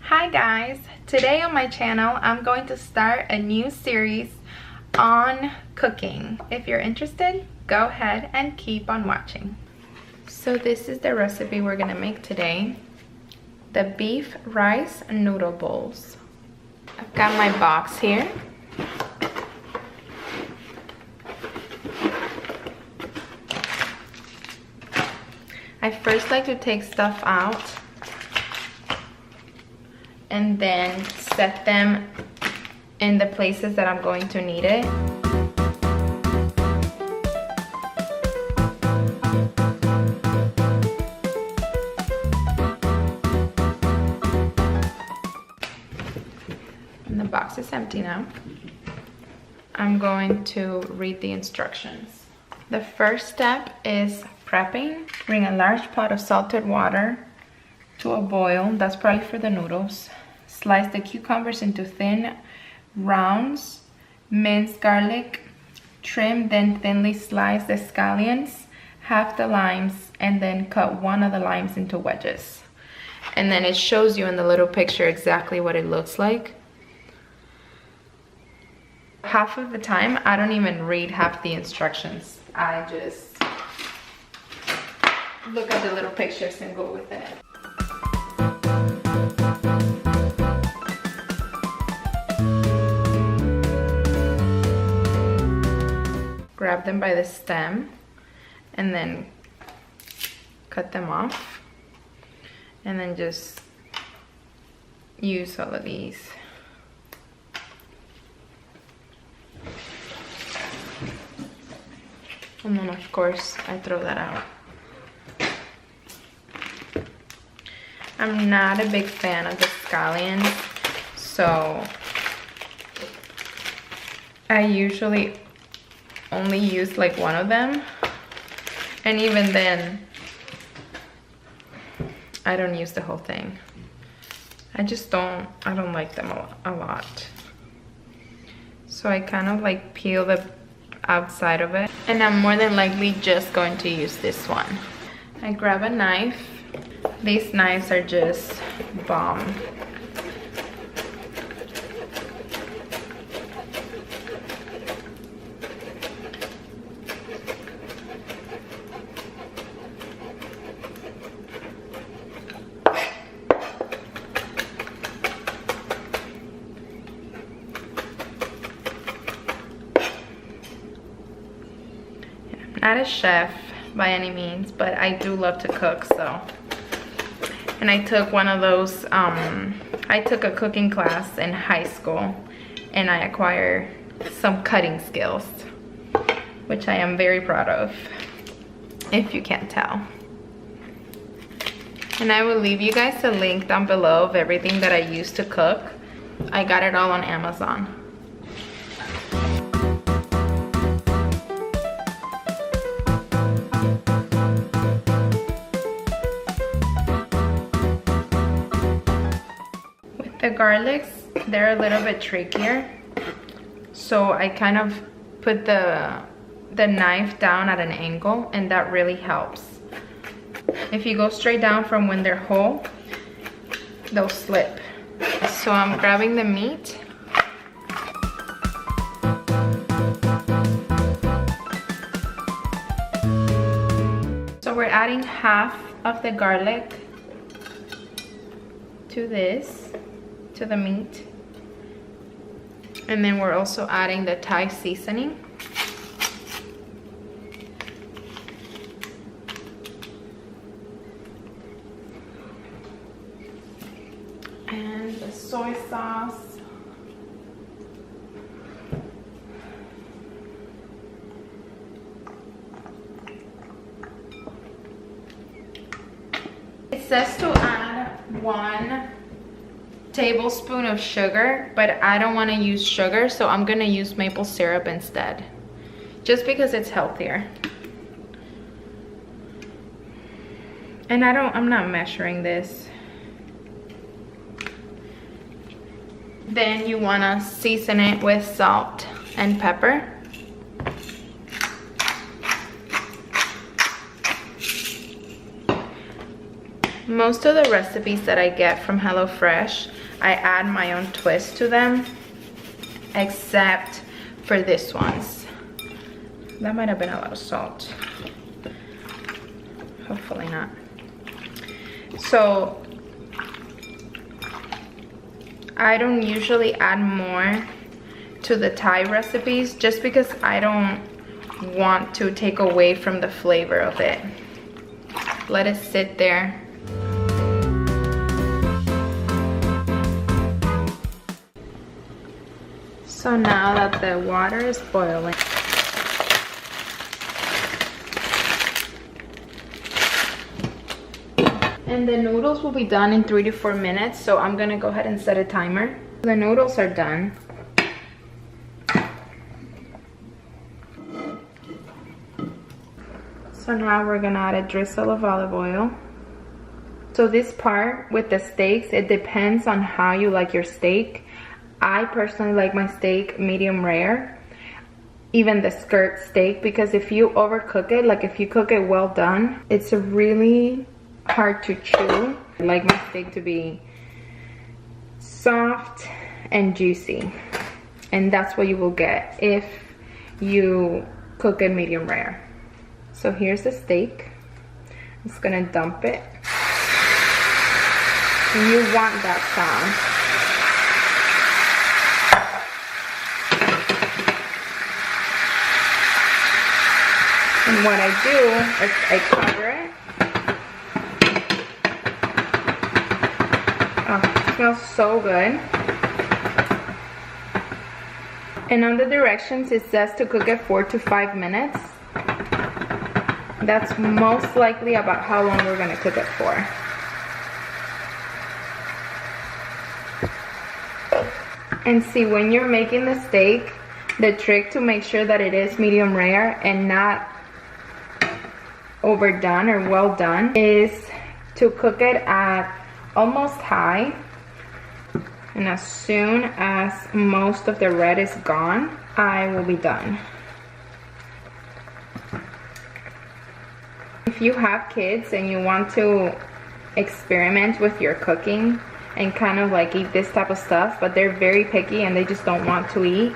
Hi guys, today on my channel I'm going to start a new series on cooking. If you're interested, go ahead and keep on watching. So this is the recipe we're gonna make today. The beef rice noodle bowls. I've got my box here. I first like to take stuff out and then set them in the places that I'm going to need it. And the box is empty now. I'm going to read the instructions. The first step is prepping. Bring a large pot of salted water to a boil. That's probably for the noodles. Slice the cucumbers into thin rounds. Mince garlic. Trim, then thinly slice the scallions. Half the limes, and then cut one of the limes into wedges. And then it shows you in the little picture exactly what it looks like. Half of the time, I don't even read half the instructions. I just look at the little pictures and go with it. Grab them by the stem and then cut them off, and then just use all of these. And then of course I throw that out. I'm not a big fan of the scallions, so I usually only use like one of them, and even then I don't use the whole thing. I don't like them a lot. So I kind of like peel the outside of it, and I'm more than likely just going to use this one. I grab a knife. These knives are just bomb. Not a chef by any means, but I do love to cook, so. And I took one of those, I took a cooking class in high school, and I acquired some cutting skills, which I am very proud of, if you can't tell. And I will leave you guys a link down below of everything that I use to cook. I got it all on Amazon. The garlics, they're a little bit trickier, so I kind of put the knife down at an angle, and that really helps. If you go straight down from when they're whole, they'll slip. So I'm grabbing the meat. So we're adding half of the garlic to the meat, and then we're also adding the Thai seasoning, and the soy sauce, it says to add 1 tablespoon of sugar, but I don't want to use sugar, so I'm gonna use maple syrup instead, just because it's healthier. And I'm not measuring this. Then you want to season it with salt and pepper. Most of the recipes that I get from HelloFresh, I add my own twist to them, except for this ones. That might have been a lot of salt. Hopefully not. So I don't usually add more to the Thai recipes just because I don't want to take away from the flavor of it. Let it sit there. So now that the water is boiling, and the noodles will be done in 3 to 4 minutes, so I'm gonna go ahead and set a timer. The noodles are done. So now we're gonna add a drizzle of olive oil. So this part with the steaks, it depends on how you like your steak. I personally like my steak medium rare, even the skirt steak, because if you overcook it, like if you cook it well done, it's really hard to chew. I like my steak to be soft and juicy, and that's what you will get if you cook it medium rare. So here's the steak. I'm just gonna dump it. And you want that sound. And what I do is I cover it. Oh, it smells so good. And on the directions it says to cook it 4 to 5 minutes. That's most likely about how long we're gonna cook it for. And see, when you're making the steak, the trick to make sure that it is medium rare and not overdone or well done is to cook it at almost high, and as soon as most of the red is gone, I will be done. If you have kids and you want to experiment with your cooking and kind of like eat this type of stuff, but they're very picky and they just don't want to eat,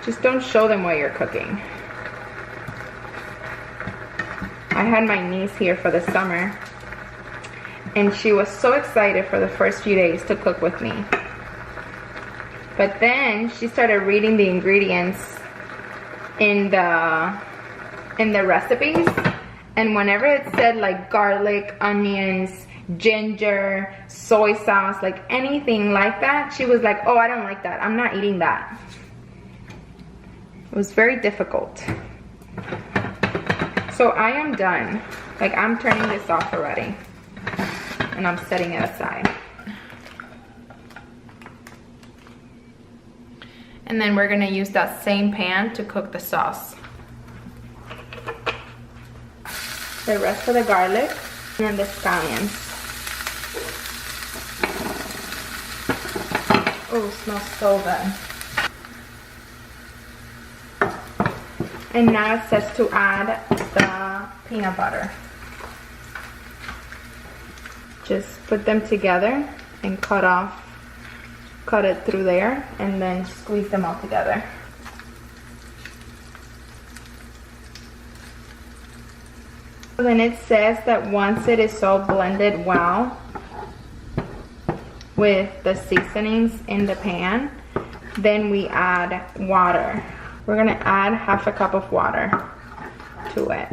just don't show them what you're cooking. I had my niece here for the summer, and she was so excited for the first few days to cook with me. But then she started reading the ingredients in the recipes, and whenever it said like garlic, onions, ginger, soy sauce, like anything like that, she was like, oh, I don't like that. I'm not eating that. It was very difficult. So I am done. Like, I'm turning this off already, and I'm setting it aside. And then we're gonna use that same pan to cook the sauce. The rest of the garlic and then the scallions. Oh, it smells so good. And now it says to add the peanut butter. Just put them together and cut it through there, and then squeeze them all together. Then it says that once it is all blended well with the seasonings in the pan, then we add water. We're gonna add half a cup of water to it.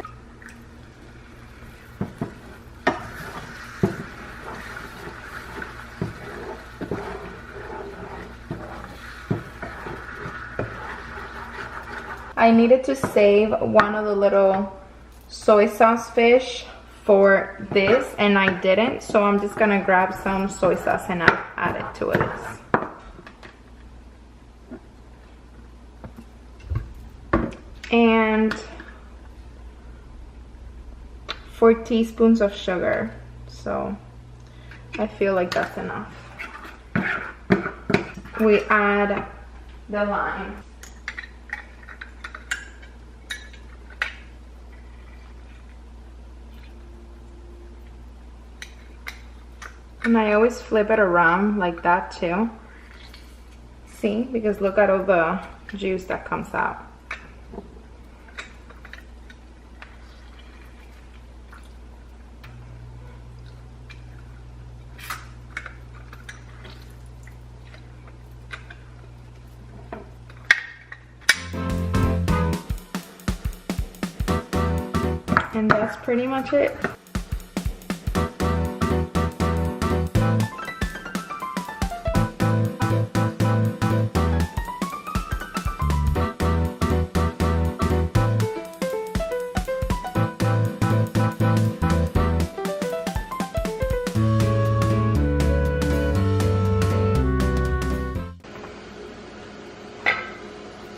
I needed to save one of the little soy sauce fish for this, and I didn't, so I'm just gonna grab some soy sauce and add it to it. And 4 teaspoons of sugar, so I feel like that's enough. We add the lime. And I always flip it around like that too. See, because look at all the juice that comes out. And that's pretty much it.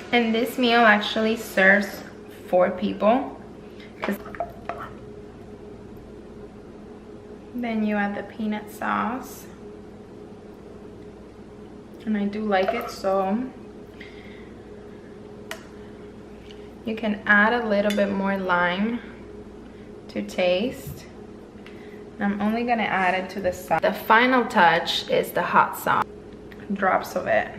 And this meal actually serves 4 people. Then you add the peanut sauce. And I do like it, so you can add a little bit more lime to taste. I'm only gonna add it to the sauce. The final touch is the hot sauce. Drops of it.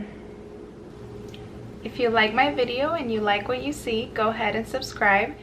If you like my video and you like what you see, go ahead and subscribe.